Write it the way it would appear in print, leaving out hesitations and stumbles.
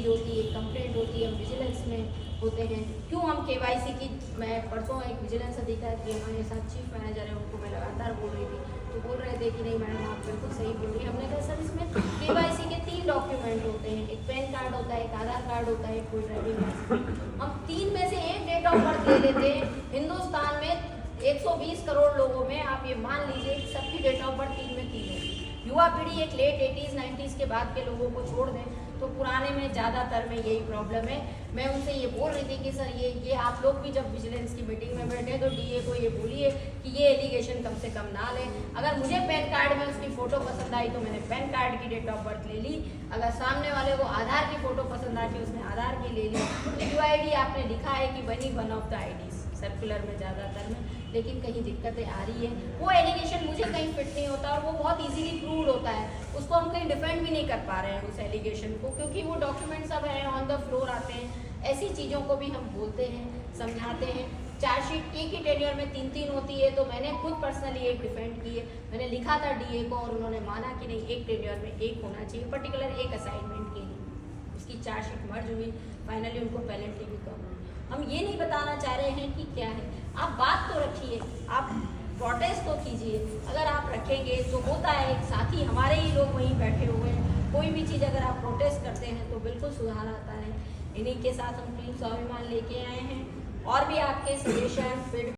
चीज़ होती है, कंप्लेंट होती है, हम विजिलेंस में होते हैं। क्यों हम केवाईसी की, मैं परसों एक विजिलेंस अधिकारी हमारे साथ चीफ मैनेजर है, उनको मैं लगातार बोल रही थी, तो बोल रहे थे कि नहीं मैडम आप बिल्कुल सही बोल रही है। हमने कहा सर इसमें केवाईसी के 3 डॉक्यूमेंट होते हैं, एक पैन कार्ड होता है, एक आधार कार्ड होता है, एक कोई ड्राइविंग लाइसेंस। हम 3 में से एक डेट ऑफ बर्थ ले लेते हैं। हिंदुस्तान में 120 करोड़ लोगों में आप ये मान लीजिए कि सबकी डेट ऑफ बर्थ 3 में 3 है। युवा पीढ़ी एक लेट 80s 90s के बाद के लोगों को छोड़ दें तो पुराने में ज़्यादातर में यही प्रॉब्लम है। मैं उनसे ये बोल रही थी कि सर ये आप लोग भी जब विजिलेंस की मीटिंग में बैठे तो डीए को ये बोलिए कि ये एलिगेशन कम से कम ना लें। अगर मुझे पैन कार्ड में उसकी फ़ोटो पसंद आई तो मैंने पैन कार्ड की डेट ऑफ बर्थ ले ली, अगर सामने वाले को आधार की फ़ोटो पसंद आती उसने आधार की ले ली। UID आपने लिखा है कि बनी one of the IDs circular में ज़्यादातर में, लेकिन कहीं दिक्कतें आ रही है। वो एलिगेशन मुझे कहीं फिट नहीं होता और वो बहुत इजीली प्रूव्ड होता है, उसको हम कहीं डिफेंड भी नहीं कर पा रहे हैं उस एलिगेशन को, क्योंकि वो डॉक्यूमेंट सब हैं, ऑन द फ्लोर आते हैं। ऐसी चीज़ों को भी हम बोलते हैं, समझाते हैं। चार्जशीट एक ही टेन्योर में 3-3 होती है, तो मैंने खुद पर्सनली एक डिफेंड की है। मैंने लिखा था DA को और उन्होंने माना कि नहीं एक टेन्योर में एक होना चाहिए, पर्टिकुलर एक असाइनमेंट के लिए। उसकी चार्जशीट मर्ज हुई, फाइनली उनको पेनल्टी भी कम हुई। हम ये नहीं बताना चाह रहे हैं कि क्या है, आप बात तो रखिए, आप प्रोटेस्ट तो कीजिए। अगर आप रखेंगे तो होता है, साथी हमारे ही लोग वहीं बैठे हुए हैं, कोई भी चीज़ अगर आप प्रोटेस्ट करते हैं तो बिल्कुल सुधार आता है। इन्हीं के साथ हम टीम स्वाभिमान लेके आए हैं और भी आपके सजेशन फीडबैक